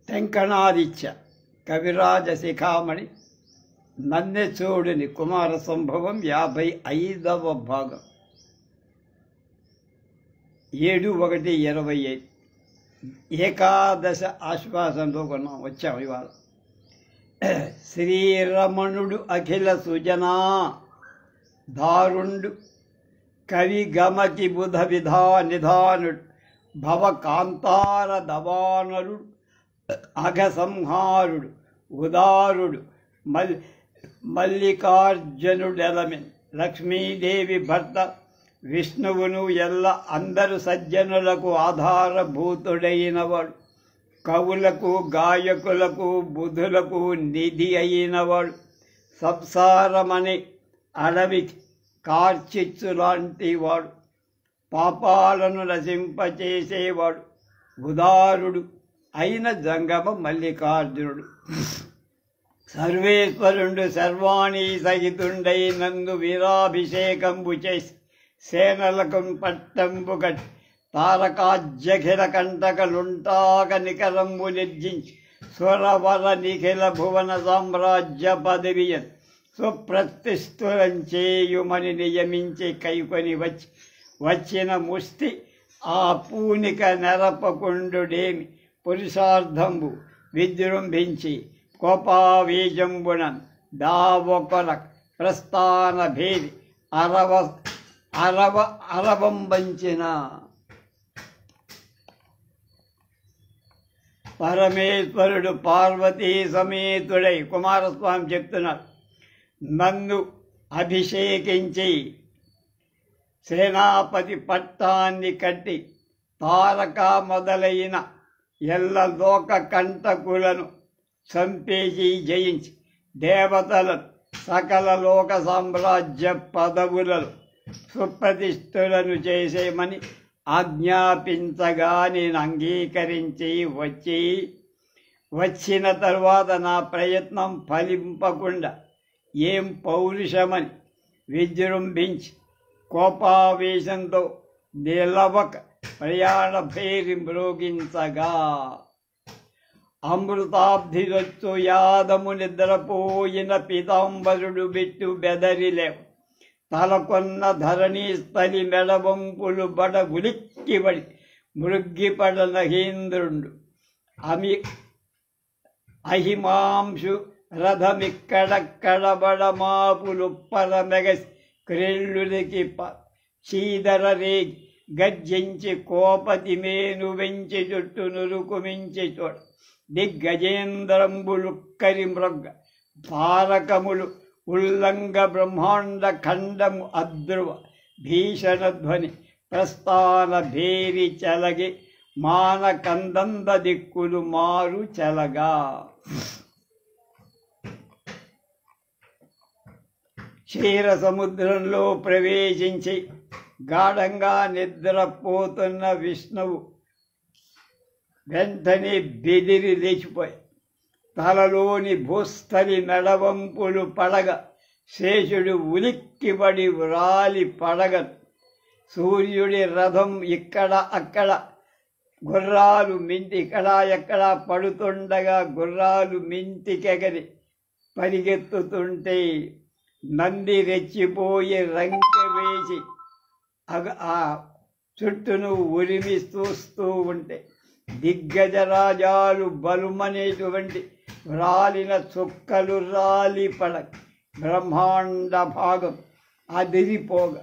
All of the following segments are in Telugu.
టెంకణాదిత్య కవిరాజ శిఖామణి నన్నెచూడుని కుమార సంభవం 55వ భాగం 7/1/25 ఏకాదశ ఆశ్వాసంతో వచ్చాము ఇవాళ. శ్రీరమణుడు అఖిల సుజనా దారుండు కవి గమకి బుధ విధా నిధానుడు భవ కాంతార దవానరుడు అఘసంహారుడు ఉదారుడు మల్లికార్జునుడెలమెన్ లక్ష్మీదేవి భర్త విష్ణువును ఎల్ల అందరు సజ్జనులకు ఆధారభూతుడైనవాడు, కవులకు గాయకులకు బుధులకు నిధి అయినవాడు, సంసారమని అడవికి కార్చిచ్చులాంటి వాడు, పాపాలను నశింపచేసేవాడు, ఉదారుడు అయిన జంగమ మల్లికార్జునుడు. సర్వేశ్వరుడు సర్వాణి సహితుండై నందు వీరాభిషేకంబు చేసి సేనలకు పట్టంబు కట్టి తారకాజ్యఖిల కంటకలుంటాక నికరంబు నిర్జించి స్వరవర నిఖిల భువన సామ్రాజ్య పదవియ సుప్రతిష్ఠులంచేయుమని నియమించి కైకొని వచ్చిన ముష్టి ఆ పూనిక నెరపకుండుడేమి పురుషార్థంబు విజృంభించి కోపావీజంబునన్ దావొకల ప్రస్థాన భేది అరవంబంచిన పరమేశ్వరుడు పార్వతీ సమేతుడై కుమారస్వామి చెప్తున్నాడు, నన్ను అభిషేకించి సేనాపతి పట్టాన్ని కట్టి తారక మొదలైన ఎల్ల లోక కంటకులను చంపేసి జయించి దేవతలను సకల లోక సామ్రాజ్య పదవులను సుప్రతిష్ఠులను చేసేమని ఆజ్ఞాపించగా నేను అంగీకరించి వచ్చిన తరువాత నా ప్రయత్నం ఫలింపకుండా ఏం పౌరుషమని విజృంభించి కోపావేశంతో నిలవక ప్రయాణ భేరి మ్రోగించగా అమృతాబ్ధిరొచ్చు యాదము నిద్రపోయిన పీతాంబరుడు బిట్టు బెదరిలేవు తలకొన్న ధరణీ స్థలి మెడవంపులు బడ ఉలిక్కిబడి మృగ్గిపడ నహేంద్రుండు అహిమాంశు రథమిక్కడక్కడబడ మాపులు పరమెగసి క్రేళ్ళులకి చీదర రేగి గర్జించి కోపతి మేను వెంచి చుట్టు నురుకుమించి చోట దిగ్గజేంద్రంబులు కరి మృగ్గ తారకములు ఉల్లంఘ బ్రహ్మాండ ఖండము అద్రువ భీషణ ధ్వని ప్రస్థాన భేరి చలగి మాన కందంద దిక్కులు మారు చలగా క్షీర సముద్రంలో ప్రవేశించి గాఢంగా నిద్రపోతున్న విష్ణువు వెంటనే బెదిరి లేచిపోయి తలలోని భూస్థలి మెడవంపులు పడగ శేషుడు ఉలిక్కిబడి వ్రాలి పడగ సూర్యుడి రథం ఇక్కడ అక్కడ గుర్రాలు ఇక్కడ ఎక్కడ పడుతుండగా గుర్రాలు మింటికెగరి పరిగెత్తుతుంటే నంది రెచ్చిపోయి రంకె వేసి ఆ చుట్టూను ఉరిమి చూస్తూ ఉంటే దిగ్గజరాజాలు బలుమనేటువంటి రాలిన చుక్కలు రాలి పడక బ్రహ్మాండ భాగం అదిరిపోగా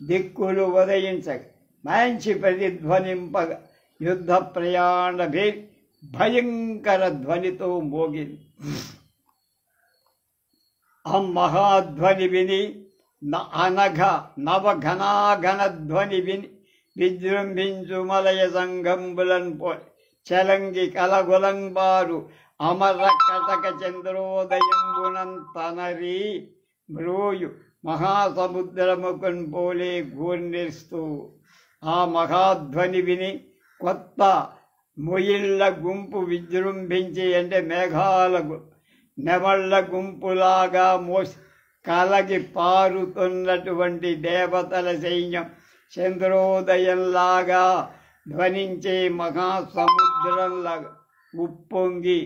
దిక్కులు ఉదయించక మంచి ప్రతిధ్వనింపగా యుద్ధ ప్రయాణ భయంకర ధ్వనితో మోగింది. ఆ మహాధ్వని విని అనఘ నవఘనాఘన ధ్వని విని విజృంభించు మలయ సంఘంబులన్ పోలి చలంగి కలగులంబారు అమర కటక చంద్రోదయంబునంతనరి మ్రోయు మహాసముద్రముకున్ పోలే ఘూర్నిస్తూ ఆ మహాధ్వని విని కొత్త మొయిళ్ల గుంపు విజృంభించి అంటే మేఘాల నెమళ్ల గుంపులాగా మోసి కలగి పారుతున్నటువంటి దేవతల సైన్యం చంద్రోదయంలాగా ధ్వనించే మహాసముద్రంలాగా ఉప్పొంగి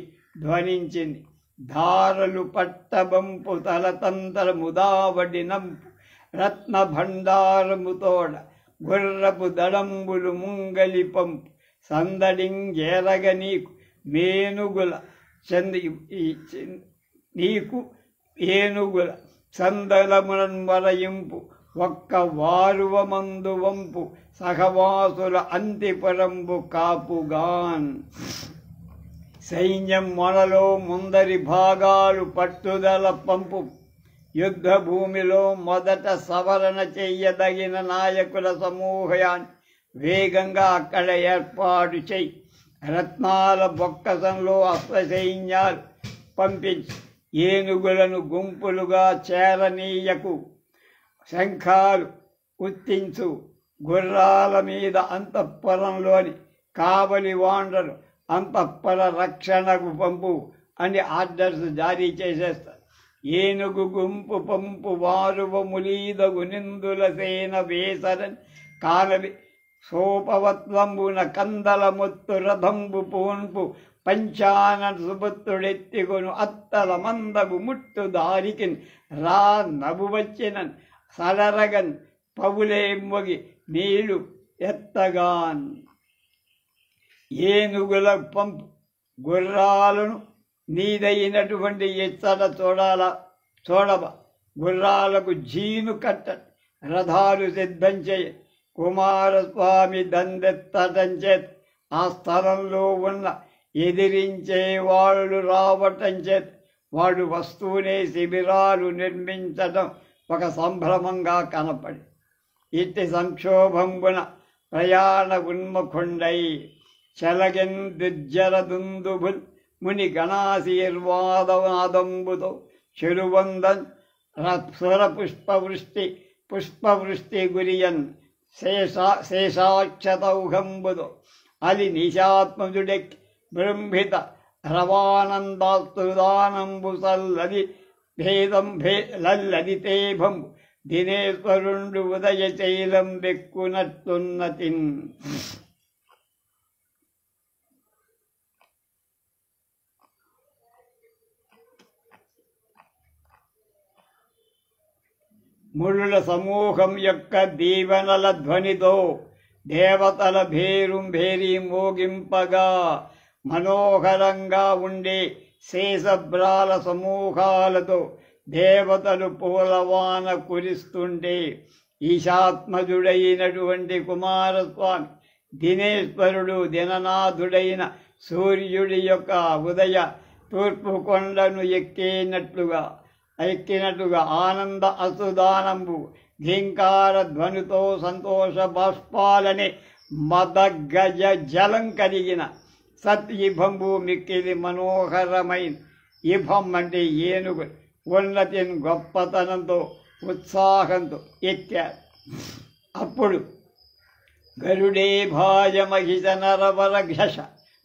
ధ్వనించింది. ధారలు పట్టబంపు తలతంతర ముదావడినంపు రత్న భండారముతోడ గుర్రపు దళంబులు ముంగలి పంపు సందడింగేరగ నీకు మేనుగుల నీకు ఏనుగుల సందలమునన్వరయింపు ఒక్క వారువ మందు వంపు సహవాసుల అంతిపురంబు కాపుగాన్. సైన్యం మొనలో ముందరి భాగాలు పట్టుదల పంపు యుద్ధ భూమిలో మొదట సవరణ చెయ్యదగిన నాయకుల సమూహాన్ని వేగంగా అక్కడ ఏర్పాటు చెయ్యి. రత్నాల బొక్కసంలో అశ్వసైన్యాలు పంపించి ఏనుగులను గుంపులుగా చేరనీయకు. శంఖాలు ఉత్తించు. గుర్రాల మీద అంతఃపురంలోని కావలి వాండరు అంతఃపుర రక్షణకు పంపు అని ఆర్డర్స్ జారీ చేసేస్తారు. ఏనుగు గుంపు పంపు వారువ ములీదగు నిందుల సేన వేసరని కానవి సోపవత్వంబున కందల మొత్తు రథంబు పూన్పు పంచాన సుభుత్రుడెత్తిగొను అత్తల మందగు ముట్టు దారికి రా నభు వచ్చినన్ సడరగన్ పవులేమ్మొగి నీళ్లు ఎత్తగాన్. ఏనుగుల పంపు గుర్రాలను నీదైనటువంటి ఎచ్చట చూడబ గుర్రాలకు జీను కట్ట రథాలు సిద్ధం చేయ. కుమారస్వామి దండెత్తటం చేత ఆ స్థలంలో ఉన్న ఎదిరించే వాళ్ళు రావటం చేత వాడు వస్తూనే శిబిరాలు నిర్మించటం ఒక సంభ్రమంగా కనపడి ఇట్టి సంక్షోభంబున ప్రయాణ ఉన్ముఖుండై చలగెన్ దుర్జరదుందుభుల్ ముని గణాశీర్వాదనాదంబుతో చెరువందన్ సుర పుష్పవృష్టి గురియన్ శేషాక్షతౌహంబుతో అది నిశాత్మజుడెక్కి బృంభిత రవానందాస్తుదానంబు సల్లది భేదం లల్లితేభంబు దినేశ్వరుండు ఉదయ శైలం బెక్కునట్టున్నతిన్. ముళ్ళ సమూహం యొక్క దీవెనల ధ్వనితో దేవతల భేరీ మోగింపగా మనోహరంగా ఉండే శేషభ్రాల సమూహాలతో దేవతలు పూలవాన కురిస్తుంటే ఈశాత్మజుడైనటువంటి కుమారస్వామి దినేశ్వరుడు దిననాథుడైన సూర్యుడి యొక్క ఉదయ తూర్పు కొండను ఎక్కినట్లుగా ఆనంద అసుదానంబు ఘీంకార ధ్వనితో సంతోష బాష్పాలనే మదగజ జలం కలిగిన సత్ ఇభంబు మిక్కిలి మనోహరమైన ఇభం అంటే ఏనుగు ఉన్నతిని గొప్పతనంతో ఉత్సాహంతో ఎక్కారు. అప్పుడు గరుడే భాజమహిష నరవర ఘష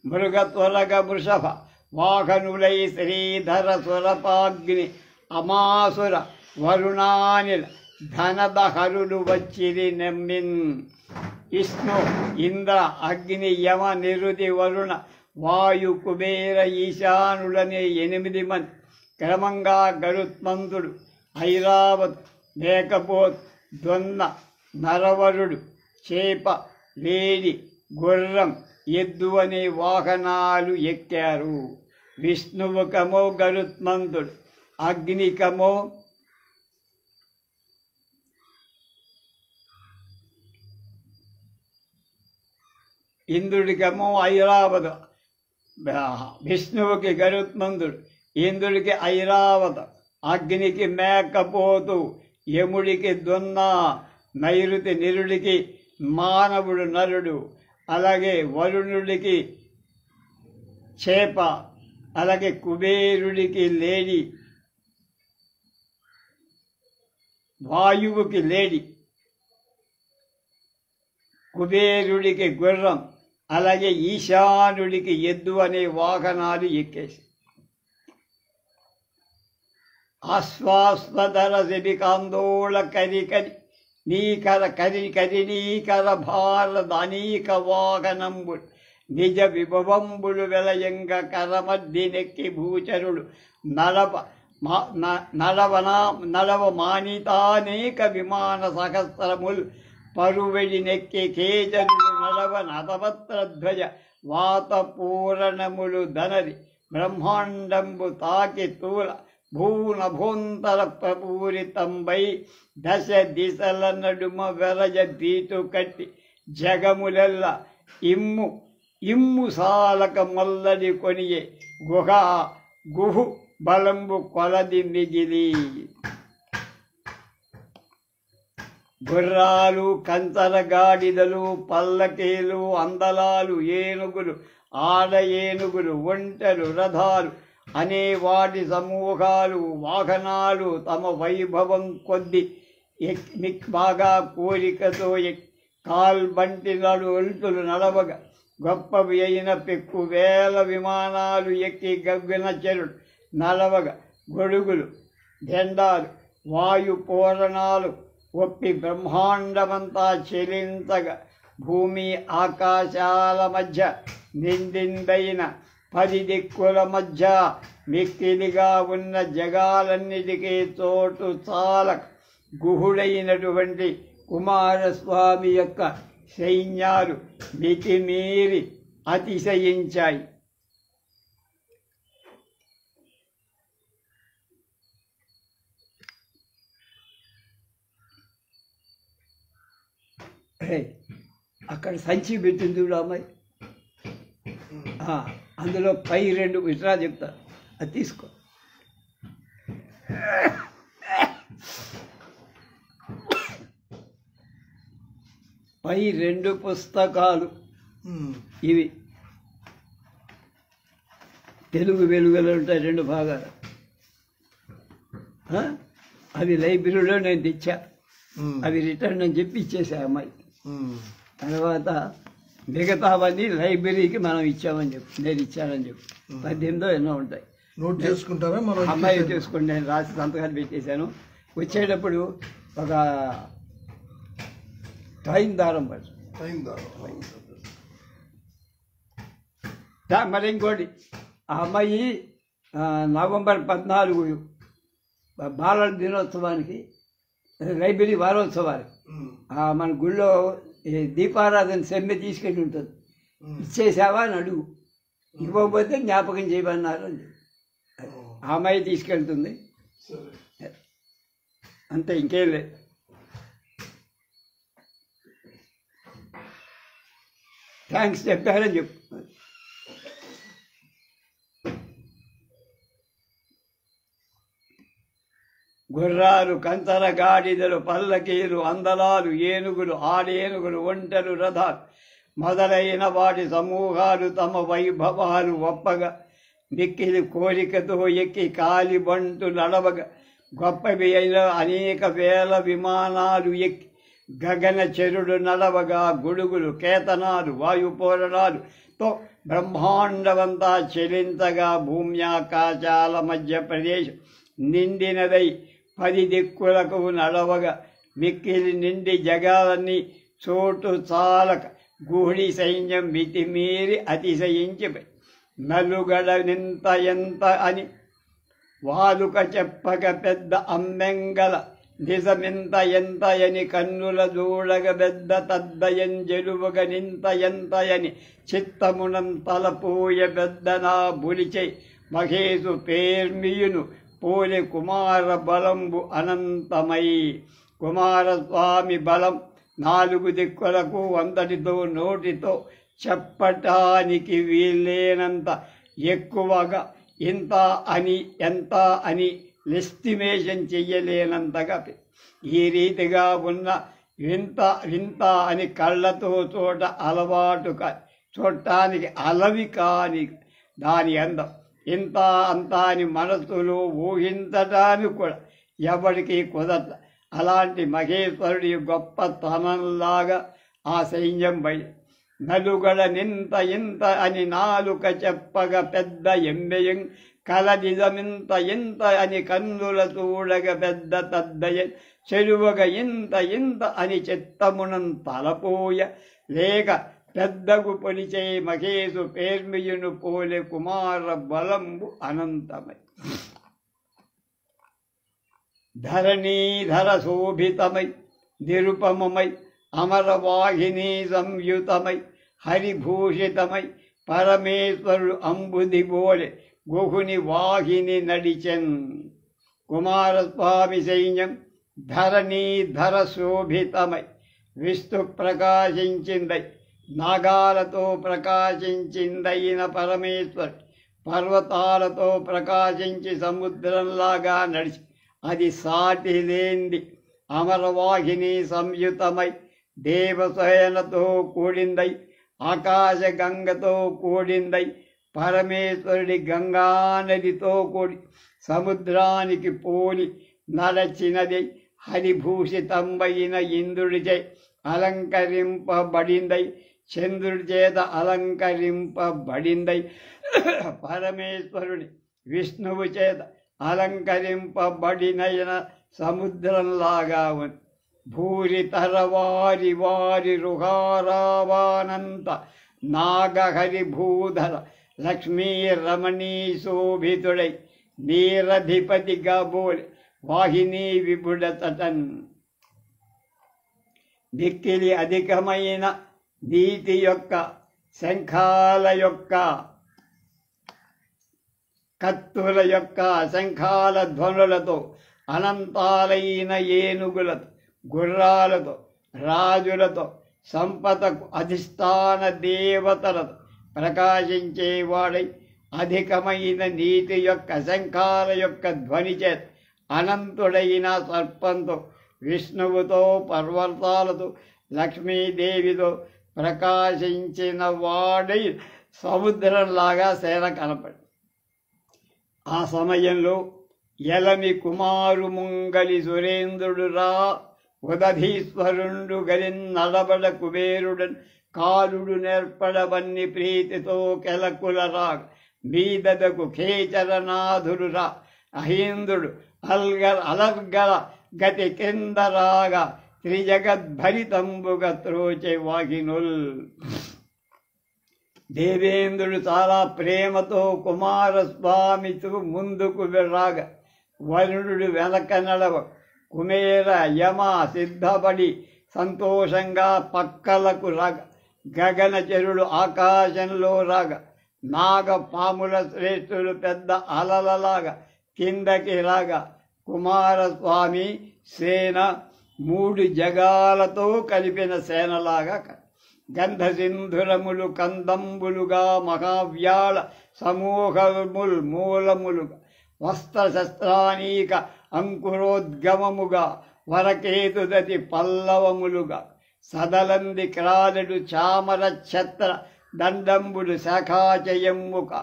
మృగత్వరగ వృషభ వాహనులై శ్రీధర సురపాగ్ని అమాసుర వరుణానిల ధనదహరులు వచ్చిరి నమ్మిన్. విష్ణు ఇంద్ర అగ్ని యమ నిరుతి వరుణ వాయు కుబేర ఈశానులనే 8 మంది క్రమంగా గరుత్మంతుడు ఐరావత్ లేకపోత్ దొన్న నరవరుడు చేప లేడి గుర్రం ఎద్దు అనే వాహనాలు ఎక్కారు. విష్ణువుకమో గరుత్మంతుడు, అగ్నికమో ఇంద్రుడికేమో ఐరావత, విష్ణువుకి గరుత్మంతుడు, ఇంద్రుడికి ఐరావత, అగ్నికి మేకపోతు, యముడికి దొన్న, నైరుతి నిరుడికి మానవుడు నరుడు, అలాగే వరుణుడికి చేప, అలాగే కుబేరుడికి లేడి, వాయువుకి లేడి, కుబేరుడికి గుర్రం, అలాగే ఈశానుడికి ఎద్దు అనే వాహనాలు ఎక్కేసి ఆశ్వాస్వధర శిబికాందోళ కరికరి నీకర కరి కరిణీకర భారద అనేక వాహనంబు నిజ విభవంబులు వెలయంగ కరమద్దినెక్కి భూచరుడు నడవ మానితానేక విమాన సహస్రములు పరువెడినెక్కి కేజనుడు నడవ నతపత్రధ్వజ వాతపూరణములు దనరి బ్రహ్మాండంబు తాకి తూల భూనభోంతర ప్రపూరితంబై దశ దిశల నడుమ వెరజ దీటు కట్టి జగములెల్ల ఇమ్ము సాలక మొల్లడి కొనియే గుహు బలంబు కొలది మిగిలి. గుర్రాలు కంచరగాడిదలు పల్లకీలు అందలాలు ఏనుగులు ఆడ ఏనుగులు ఒంటెలు రథాలు అనే వాటి సమూహాలు వాహనాలు తమ వైభవం కొద్ది బాగా కోరికతో కాల్బంటి ఒంటులు నడవగా గొప్పవి అయిన పెక్కు వేల విమానాలు ఎక్కి గవ్విన చెరుడు నడవగా గొడుగులు జెండాలు వాయు పూరణాలు ఒప్పి బ్రహ్మాండమంతా చెలించగా భూమి ఆకాశాల మధ్య నిండిందైన 10 దిక్కుల మధ్య మిక్కిలిగా ఉన్న జగాలన్నిటికీ చోటు చాలక గుహుడైనటువంటి కుమారస్వామి యొక్క సైన్యాలు మితిమీరి అతిశయించాయి. అక్కడ సంచి పెట్టింది చూడు అమ్మాయి, అందులో పై 2 విషయాలు చెప్తా, అది తీసుకో. పై 2 పుస్తకాలు ఇవి తెలుగు వెలుగులు ఉంటాయి 2 భాగాలు. అవి లైబ్రరీలో నేను తెచ్చా, అవి రిటర్న్ అని చెప్పి ఇచ్చేసా అమ్మాయి. తర్వాత మిగతావన్నీ లైబ్రరీకి మనం ఇచ్చామని చెప్పి, నేను ఇచ్చానని చెప్పి 18 ఎన్నో ఉంటాయి. నోట్ చేసుకుంటారా? మనం అమ్మాయి చేసుకుని నేను రాసి సంతకాలు పెట్టేశాను. వచ్చేటప్పుడు ఒక టైం దారం పడు. మరి ఇంకోటి, ఆ అమ్మాయి నవంబర్ 14 బాలల దినోత్సవానికి లైబ్రరీ వారోత్సవానికి మన గుళ్ళో దీపారాధన సెమ్మె తీసుకెళ్ళి ఉంటుంది. ఇచ్చేసావా అని అడుగు, ఇవ్వకపోతే జ్ఞాపకం చేయమన్నారు అని ఆ అమ్మాయి తీసుకెళ్తుంది. అంతే, ఇంకేం లేదు. థ్యాంక్స్ చెప్పారని చెప్పు. గుర్రాలు కంచర గాడిదలు పల్లకీలు అందలాలు ఏనుగులు ఆడేనుగులు ఒంటెలు రథాలు మొదలైన వాటి సమూహాలు తమ వైభవాలు ఒప్పగా మిక్కిలి కోరికతో ఎక్కి కాలిబంటు నడవగా గొప్పవి అయిన అనేక వేల విమానాలు ఎక్కి గగన చెరుడు నడవగా గొడుగులు కేతనాలు వాయుపూరణాలుతో బ్రహ్మాండమంతా చెలించగా భూమ్యాకాశాల మధ్య ప్రదేశం నిండినదై 10 దిక్కులకు నడవగా మిక్కిలి నిండి జగాలన్నీ చోటు చాలక గుహుడి సైన్యం మితిమీరి అతిశయించిపోయి నలుగడనింత ఎంత అని వాలుక చెప్పక పెద్ద అమ్మెంగల నిజమింత ఎంత అని కన్నుల దూడగ పెద్ద తద్దయం జలువగ నింత ఎంత అని చిత్తమునంతలపోయ పెద్ద నా బులిచై మహేశు పేర్మియును పోలి కుమార బలంబు అనంతమై. కుమారస్వామి బలం 4 దిక్కులకు అంతటితో నోటితో చెప్పటానికి వీల్లేనంత ఎక్కువగా ఇంత అని ఎంత అని ఎస్టిమేషన్ చెయ్యలేనంతగా ఈ రీతిగా ఉన్న వింత వింత అని కళ్ళతో చోట అలవాటు చూడటానికి అలవి కాని దాని అందం ఇంత అంతా అని మనసులో ఊహించటానికి కూడా ఎవరికి కుదరత. అలాంటి మహేశ్వరుడి గొప్పతనంలాగా ఆ సైన్యం బయట నలుగడ నింత ఇంత అని నాలుక చెప్పగా పెద్ద ఎంబెయం కలనిజమింత ఇంత అని కన్నుల చూడగ పెద్ద తద్దయ చెరువగ ఇంత ఇంత అని చిత్తమునం తలపోయ లేక పెద్దగు పొలిచే మహేశు పేర్మియును పోలే కుమార బలంబు అనంతమై ధరణీధర శోభితమై నిరుపమమై అమరవాహిని సంయుతమై హరిభూషితమై పరమేశ్వరుడు అంబుది బోలె గుహుని వాహిని నడిచెన్ కుమారస్వామి సైన్యం ధరణీధర శోభితమై విష్ణు ప్రకాశించిందై నాగాలతో ప్రకాశించిందైన పరమేశ్వరుడు పర్వతాలతో ప్రకాశించి సముద్రంలాగా నడిచి అది సాటి లేంది అమరవాహిని సంయుతమై దేవశయనతో కూడిందై ఆకాశ గంగతో కూడిందై పరమేశ్వరుడి గంగానదితో కూడి సముద్రానికి పోలి నడచినది హరిభూషితంబైన ఇంద్రుడిచే అలంకరింపబడిందై చంద్రుడి చేత అలంకరింపబడిందై పరమేశ్వరుని విష్ణువు చేత అలంకరింపబడినైన సముద్రంలాగా ఉంది భూరితర వారి వారి రుహారావానంత నాగహరి భూధర లక్ష్మీ రమణీ శోభితుడై నీరధిపతిగా బోలి వాహిని విపుడతటన్ దిక్కిలి అధికమైన నీతి యొక్క శంఖాల యొక్క కత్తుల యొక్క శంఖాల ధ్వనులతో అనంతాలైన ఏనుగులతో గుర్రాలతో రాజులతో సంపదకు అధిష్టాన దేవతలతో ప్రకాశించేవాడై అధికమైన నీతి యొక్క శంఖాల యొక్క ధ్వని చేత అనంతుడైన సర్పంతో విష్ణువుతో పర్వతాలతో లక్ష్మీదేవితో ప్రకాశించిన వాడై సముద్రంలాగా సేన కనపడి ఆ సమయంలో ఎలమి కుమారు ముంగలి సురేంద్రుడు రా ఉదధీశ్వరుండు గలిన్ నడబడ కుబేరుడన్ కాలుడు నేర్పడవన్ని ప్రీతితో కెలకుల రాగ మీదకు ఖేచరనాథుడు రా అహీంద్రుడు అలర్గల గతి కింద రాగా త్రిజగద్భరితంబుగ త్రోచే వాహినుల్ దేవేంద్రుడు చాలా ప్రేమతో కుమారస్వామితో ముందుకు రాగ వరుణుడు వెనక నడవ కుమేర యమ సిద్ధపడి సంతోషంగా పక్కలకు రాగ గగనచరుడు ఆకాశంలో రాగ నాగ పాముల శ్రేష్ఠుడు పెద్ద అలలలాగా కిందకి రాగా కుమారస్వామి సేన 3 జగాలతో కలిపిన సేనలాగా గంధసింధురములు కందంబులుగా మహావ్యాళ సమూహముల్ మూలములుగా వస్త్రశస్త్రానీక అంకురోద్గమముగా వరకేతుదతి పల్లవములుగా సదలంది క్రాలుడు చామర ఛత్ర దండంబులు శాఖాచయమ్ముగా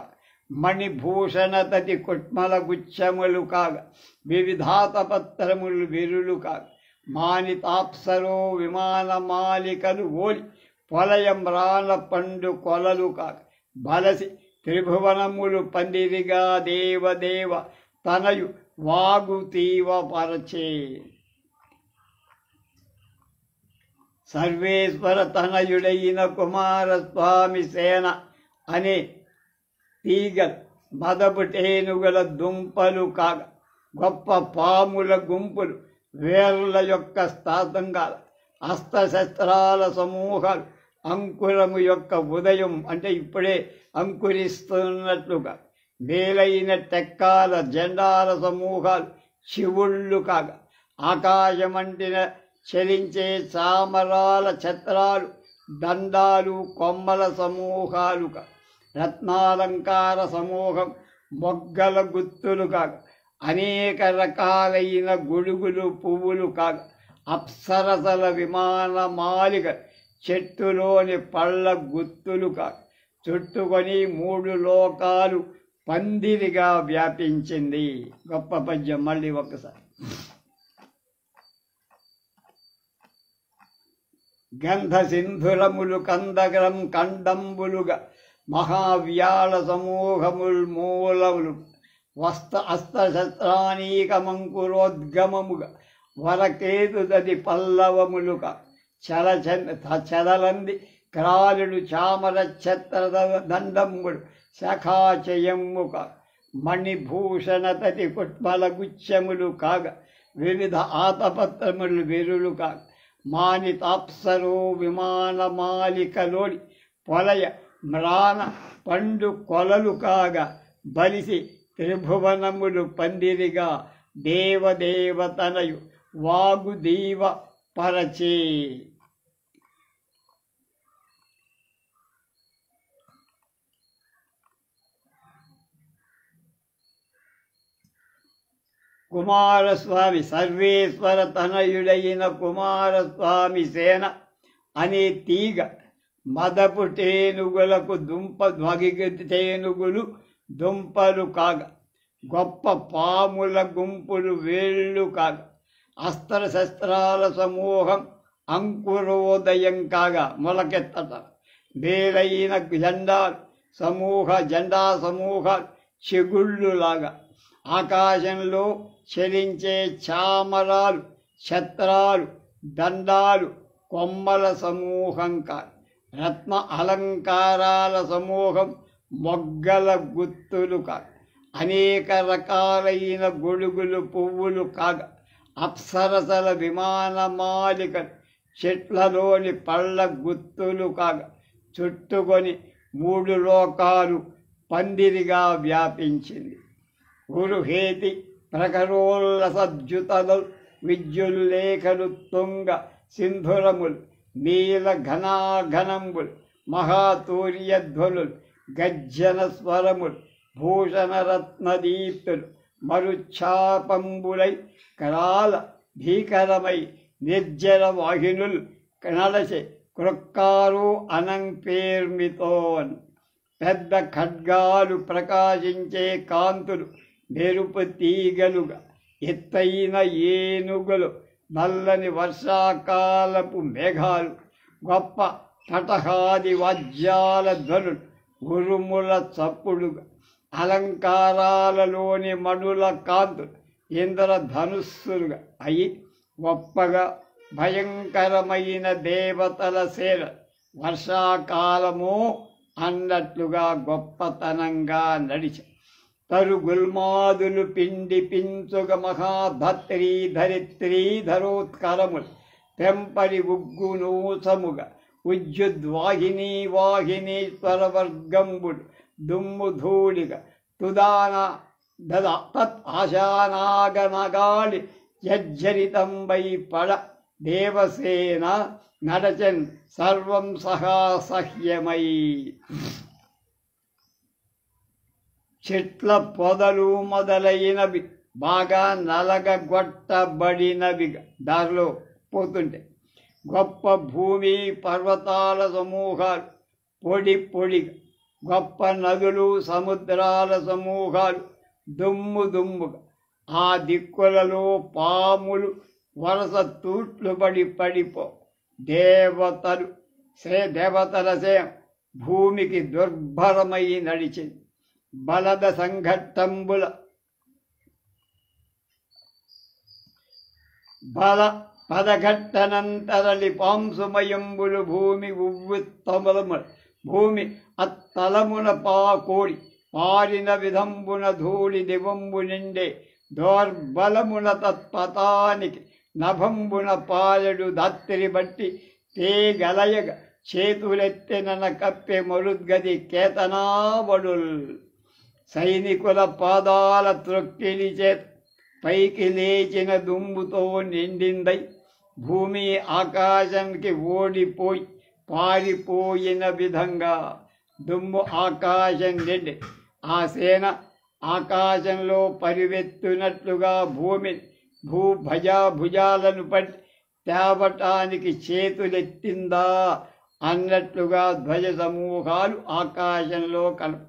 మణిభూషణతతి కుట్మల గుచ్చములు కాగా వివిధాతపత్రములు విరులు కాగా మానితాప్సరో విమానమాలికలు ఓలి పొలయమ్రాణ పండు కొలలు కాక బలసి త్రిభువనములు పందిరిగా దేవదేవ తనయు వాగు తీవపరచే సర్వేశ్వర తనయుడైన కుమారస్వామి సేన అనే తీగ మదపుటేనుగుల దుంపలు కాగా గొప్ప పాముల గుంపులు వేర్ల యొక్క స్తాతంగాల అస్త్రశస్త్రాల సమూహాలు అంకురము యొక్క ఉదయం అంటే ఇప్పుడే అంకురిస్తున్నట్లుగా మేలైన టెక్కాల జెండాల సమూహాలు శివుళ్ళు కాగా ఆకాశమంటిన చలించే చామరాల ఛత్రాలు దండాలు కొమ్మల సమూహాలుగా రత్నాలంకార సమూహం మొగ్గల గుత్తులు కాగా అనేక రకాలైన గొడుగులు పువ్వులు కాగా అప్సరసల విమానమాలిక చెట్టులోని పళ్ళ గుత్తులు కాగా చుట్టుకొని 3 లోకాలు పందిరిగా వ్యాపించింది. గొప్ప పద్యం. మళ్ళీ ఒక్కసారి. గంధ సింధురములు కందగరం కండంబులుగా మహావ్యాళ సమూహముల్ మూలములు అస్త్రశస్త్రానీకమంకురోద్గమముగా వరకేతుదది పల్లవములుగా చలలంది క్రాలుడు చామర ఛత్ర దండంబుడు శఖాచయమ్ముక మణిభూషణ తతి కుట్మల గుచ్చములు కాగ వివిధ ఆతపత్రములు విరులు కాగ మానితాప్సరో విమానమాలికలోని పొలయ మ్రాణ పండు కొలలు కాగా బలిసి త్రిభువనములు పందిరిగా దేవదేవతనయు వాగుదీవ పరచే. కుమారస్వామి సర్వేశ్వర తనయుడైన కుమారస్వామి సేన అనే తీగ మదపు టేనుగులకు టేనుగులు దుంపలు కాగా గొప్ప పాముల గుంపులు వేళ్ళు కాగా అస్త్రశస్త్రాల సమూహం అంకురోదయం కాగా మొలకెత్తట వేలైన జెండా సమూహాలు చెగుళ్ళులాగా ఆకాశంలో చలించే చామరాలు ఛత్రాలు దండాలు కొమ్మల సమూహం కాదు రత్న అలంకారాల సమూహం మొగ్గల గుత్తులు కాదు అనేక రకాలైన గొడుగులు పువ్వులు కాగా అప్సరసల విమానమాలిక చెట్లలోని పళ్ళ గుత్తులు కాగా చుట్టుకొని 3 లోకాలు పందిరిగా వ్యాపించింది. గురుహేతి ప్రకరోల్లసజ్జుతలు విద్యుల్లేఖలు తుంగ సింధురములు నీల ఘనాఘనంబులు మహాతూర్యధ్వనులు గజ్జన స్వరములు భూషణరత్నదీప్తులు మరుఛాపంబులై కరాల భీకరమై నిర్జర వాహినులు నడచే కృక్కారు అనంపేర్మితోన్ పెద్ద ఖడ్గాలు ప్రకాశించే కాంతులు మెరుపు తీగలుగా ఎత్తైన ఏనుగులు నల్లని వర్షాకాలపు మేఘాలు గొప్ప తటహాది వాద్యాల ధ్వనులు ఉరుముల చప్పుడుగా అలంకారాలలోని మణుల కాంతులు ఇంద్రధనుస్సులుగా అయి గొప్పగా భయంకరమైన దేవతల సేన వర్షాకాలము అన్నట్లుగా గొప్పతనంగా నడిచి తరుగుల్మాదులు పిండి పించుగ మహాధత్రీ ధరిత్రీ ధరోత్కరములు పెంపరి ఉగ్గునూసముగా ఉజ్జుద్వాహిని స్వరవర్గంబులు దుమ్ము ధూళిగా తుదాన తత్ ఆశానాగనగాళి యజ్జరితంబై పడ దేవసేన నడచన్ సర్వం సహా సహ్యమై. చెట్ల పొదలు మొదలైనవి బాగా నలగగొట్టబడినవిగా దారిలో పోతుంటే గొప్ప భూమి పర్వతాల సమూహాలు పొడి పొడిగా గొప్ప నదులు సముద్రాల సమూహాలు దుమ్ము దుమ్ముగా ఆ దిక్కులలో పాములు వరస తూట్లు పడిపో దేవతల సేన భూమికి దుర్భరమై నడిచింది. బలద సంఘట్టంబుల పదఘట్టనంతరలి పాంసుమయంబులు భూమి ఉవ్వుత్తమలముల భూమి అత్తలమున పాకోడి పారిన విధంబున ధూళి దివంబు నిండే దౌర్బలమున తత్పతానికి నభంబున పాలెడు దత్తిరి బట్టి తేగలయగ చేతులెత్తెనన కప్పె మరుద్గది కేతనావడుల్ సైనికుల పాదాల త్రొక్కిలి చేత పైకి లేచిన దుమ్ముతో నిండిందై భూమి ఆకాశానికి ఓడిపోయి పారిపోయిన విధంగా దుమ్ము ఆకాశం నిండి ఆ సేన ఆకాశంలో పరివెత్తునట్లుగా భుజాలను పట్టి తేవటానికి చేతులెత్తిందా అన్నట్లుగా ధ్వజ సమూహాలు ఆకాశంలో కలుపు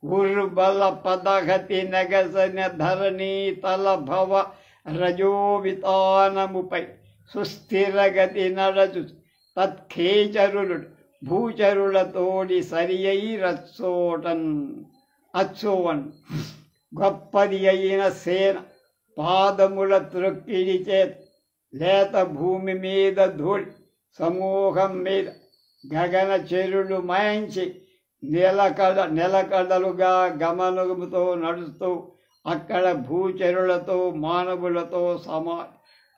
ఉర్బల పదగతి నగసన ధరణి తలభవ రజోవితానముపై సుస్థిరగతి నడచు తత్ఖేచరులు భూచరులతోడి సరియై అచ్చోవన్ గొప్పది అయిన సేన పాదముల త్రొక్కిడి చేత లేత భూమి మీద ధూళి సమూహం మీద గగన చెరులు మాయించి నెలకడలుగా గమనముతో నడుస్తూ అక్కడ భూచరులతో మానవులతో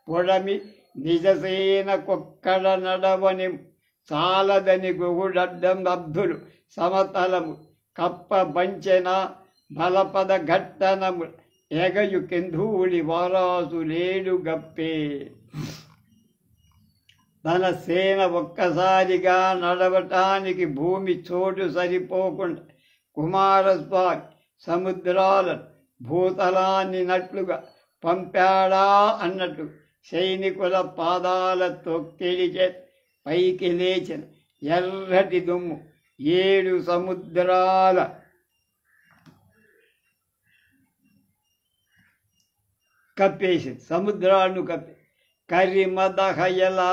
పొడమి నిజసేన కొక్కడ నడవని చాలదని గుగుడడ్డం అబ్దులు సమతలము కప్ప బంచెన బలపద ఘట్టనము ఎగయు కెంధూళి వారాసు లేడు గప్పే. తన సేన ఒక్కసారిగా నడవటానికి భూమి చోటు సరిపోకుండా కుమారస్వామి సముద్రాలను భూతలాన్ని నట్లుగా పంపాడా అన్నట్టు సైనికుల పాదాల తొక్కిలిచే పైకి లేచిన ఎర్రటి దుమ్ము 7 సముద్రాల కప్పేసింది. సముద్రాలను కరిమదహయలాజల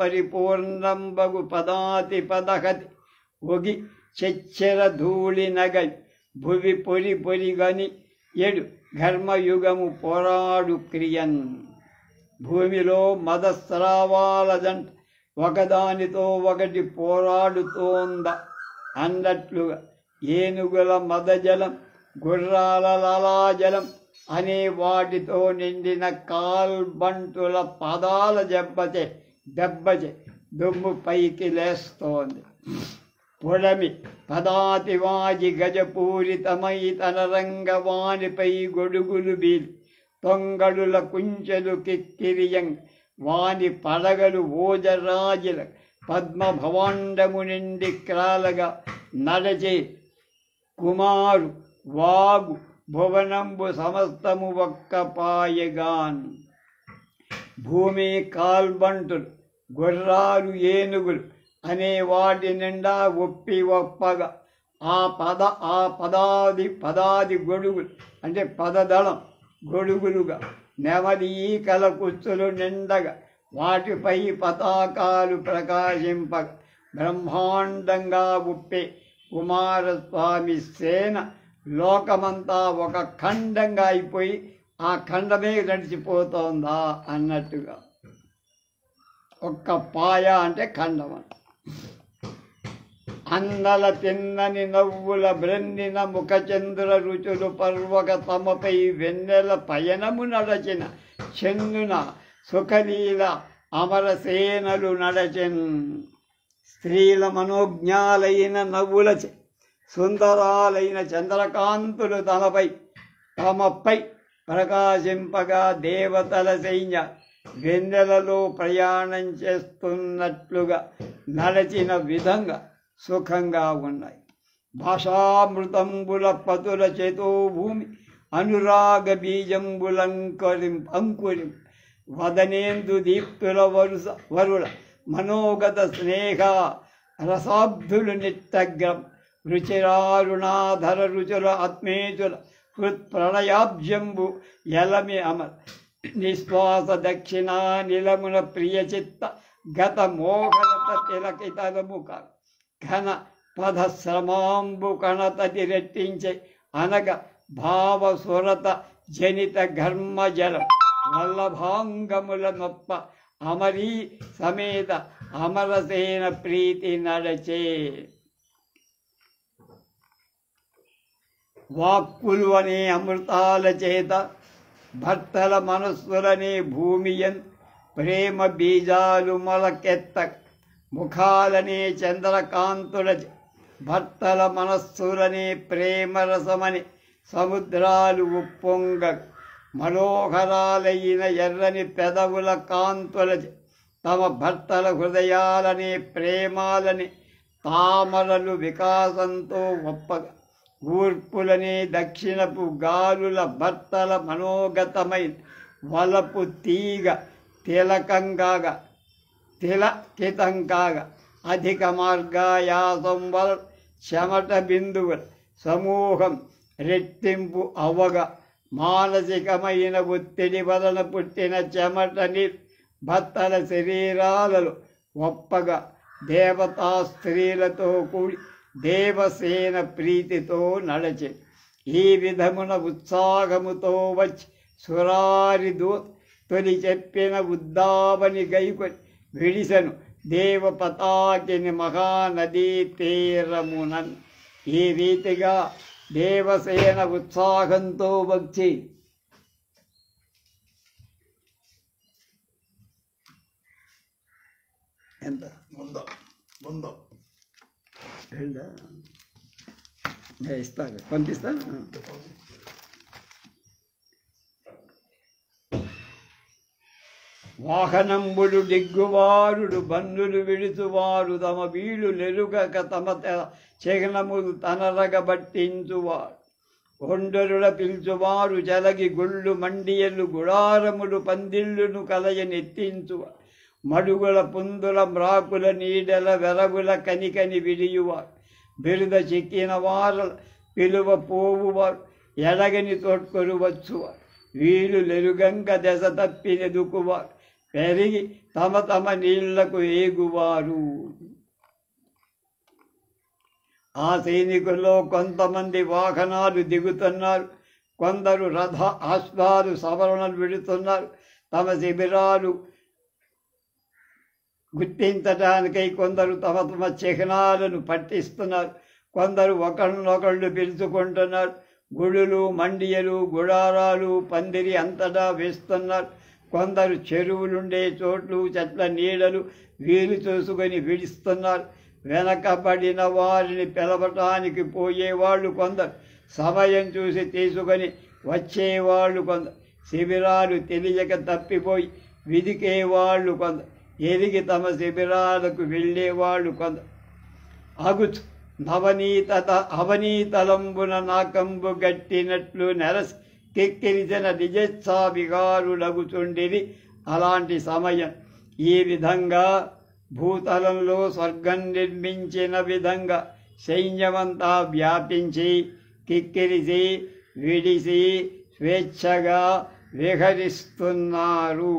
పరిపూర్ణంబగు పదాతి పదహతి ఒగి చెచ్చెర ధూళి నగై భువి పొరి పొరిగని ఎడు ఘర్మయుగము పోరాడు క్రియన్. భూమిలో మదస్రావాల జంట ఒకదానితో ఒకటి పోరాడుతోంద అన్నట్లుగా ఏనుగుల మదజలం గుర్రాల లాలాజలం అనే వాటితో నిండిన కాల్బంటుల పదాల దెబ్బచే దుమ్ము పైకి లేస్తోంది. పొడమి పదాతివాజి గజపూరితమై తన రంగవానిపై గొడుగులు బీలి తొంగడుల కుంచెలు కిక్కిరియం వాని పడగలు ఓజరాజుల పద్మభవాండము నిండి క్రాలగా నడచే కుమారు వాగు భువనంబు సమస్తము ఒక్క పాయగాన్. భూమి కాల్బంటులు గుర్రాలు ఏనుగులు అనే వాటి నిండా ఒప్పగా పదాది గొడుగులు అంటే పదదళం గొడుగులుగా నెమలి ఈకల కుచ్చులు నిండగా వాటిపై పతాకాలు ప్రకాశింపగా బ్రహ్మాండంగా ఉప్పే కుమారస్వామి సేన లోకమంతా ఒక ఖండంగా అయిపోయి ఆ ఖండమే నడిచిపోతోందా అన్నట్టుగా. ఒక్క పాయ అంటే ఖండం. అందల తిన్నని నవ్వుల బ్రన్నిన ముఖచంద్ర రుచులు పర్వక తమపై వెన్నెల పయనము నడచిన చెన్నున సుఖలీల అమరసేనలు నడచెన్. స్త్రీల మనోజ్ఞాలైన నవ్వులచే సుందరాలైన చంద్రకాంతులు తమపై ప్రకాశింపగా దేవతల సైన్య వెన్నెలలో ప్రయాణం చేస్తున్నట్లుగా నడచిన విధంగా సుఖంగా ఉన్నాయి. భాషామృతంబుల పతుల చేతో భూమి అనురాగ బీజంబులంకురిం వదనేందు దీప్తుల వరుల మనోగత స్నేహ రసాబ్దులు నిట్టగ్రం రుచిరారుణాధర రుచుల ఆత్మేచుల హృత్ప్రణయాబ్జంబు ఎలమి అమర్ నిశ్వాస దక్షిణా నిలమున ప్రియచిత్త గత మోహనత తిలకితముక ఘన పదశ్రమాంబు కణతటి రెట్టించే అనగ భావసురత జనిత ఘర్మజలం వల్లభాంగముల నొప్ప అమరీ సమేత అమరసేన ప్రీతి నడచే. వాక్కులు అనే అమృతాల చేత భర్తల మనస్సులనే భూమియన్ ప్రేమ బీజాలు మొలకెత్త ముఖాలనే చంద్రకాంతుల భర్తల మనస్సులనే ప్రేమరసమని సముద్రాలు ఉప్పొంగ మనోహరాలైన ఎర్రని పెదవుల కాంతుల తమ భర్తల హృదయాలనే ప్రేమాలని తామరలు వికాసంతో ఒప్పగా ఊర్పులనే దక్షిణపు గాలుల భర్తల మనోగతమైన వలపు తీగ తిలకితంకాగా అధిక మార్గాయాసం వల చెమట బిందువుల సమూహం రెట్టింపు అవగా మానసికమైన ఒత్తిడి వలన పుట్టిన చెమటని భర్తల శరీరాలలో ఒప్పగా దేవతా స్త్రీలతో కూడి దేవసేన ప్రీతితో నడచే. ఈ విధమున ఉత్సాహముతో వచ్చి సురారి తొలి చెప్పిన ఉద్దావని గైకొని విడిసెను దేవపతాకిని మహానదీ తీరమునన్. ఈ రీతిగా దేవసేన ఉత్సాహంతో వచ్చి ఎంత ఇస్తాను, పంపిస్తాను. వాహనంబులు దిగ్గువారుడు బన్నులు విడుచువారు తమ వీలు నెరుగక తమ చెగనములు తనరగబట్టించువారు. ఒండరుల పిలుచువారు జలగి గుళ్ళు మండియలు గుడారములు పందిళ్ళును కలయనెత్తించువారు. మడుగుల పుందుల మ్రాకుల నీడల వెరగుల కనికని విడియువారు. బిరుద చిక్కిన వారు పిలువ పోవువారు. ఎడగని తోడ్కొరు వచ్చువారు. వీలు నెరుగంక దశ తప్పినెదుకువారు. పెరిగి తమ తమ నీళ్లకు ఏగువారు. ఆ సైనికుల్లో కొంతమంది వాహనాలు దిగుతున్నారు. కొందరు రథ అశ్వాలు సవరణలు విడుతున్నారు. తమ శిబిరాలు గుర్తించడానికై కొందరు తమ తమ చిహ్నాలను పట్టిస్తున్నారు. కొందరు ఒకరినొకళ్ళు పిలుచుకుంటున్నారు. గుడులు మండియలు గుడారాలు పందిరి అంతటా వేస్తున్నారు. కొందరు చెరువులుండే చోట్లు చెట్ల నీడలు వీలు చూసుకొని విడుస్తున్నారు. వెనకబడిన వారిని పిలవటానికి పోయేవాళ్ళు కొందరు. సమయం చూసి తీసుకొని వచ్చేవాళ్ళు కొందరు. శిబిరాలు తెలియక తప్పిపోయి విదికేవాళ్ళు కొందరు. ఎదిగి తమ శిబిరాలకు వెళ్ళేవాళ్ళు కొందరు. అగుచు అవనీతలంబున నాకంబు గట్టినట్లు నెరసి కెక్కిరిసిన నిజత్సాభిగారులగుచుండిరి. అలాంటి సమయం. ఈ విధంగా భూతలంలో స్వర్గం నిర్మించిన విధంగా సైన్యమంతా వ్యాపించి కిక్కిరిసి విడిసి స్వేచ్ఛగా విహరిస్తున్నారు.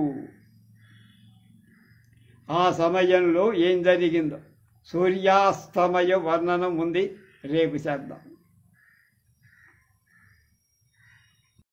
ఆ సమయంలో ఏం జరిగిందో సూర్యాస్తమయ వర్ణనం ఉంది, రేపు చేద్దాం.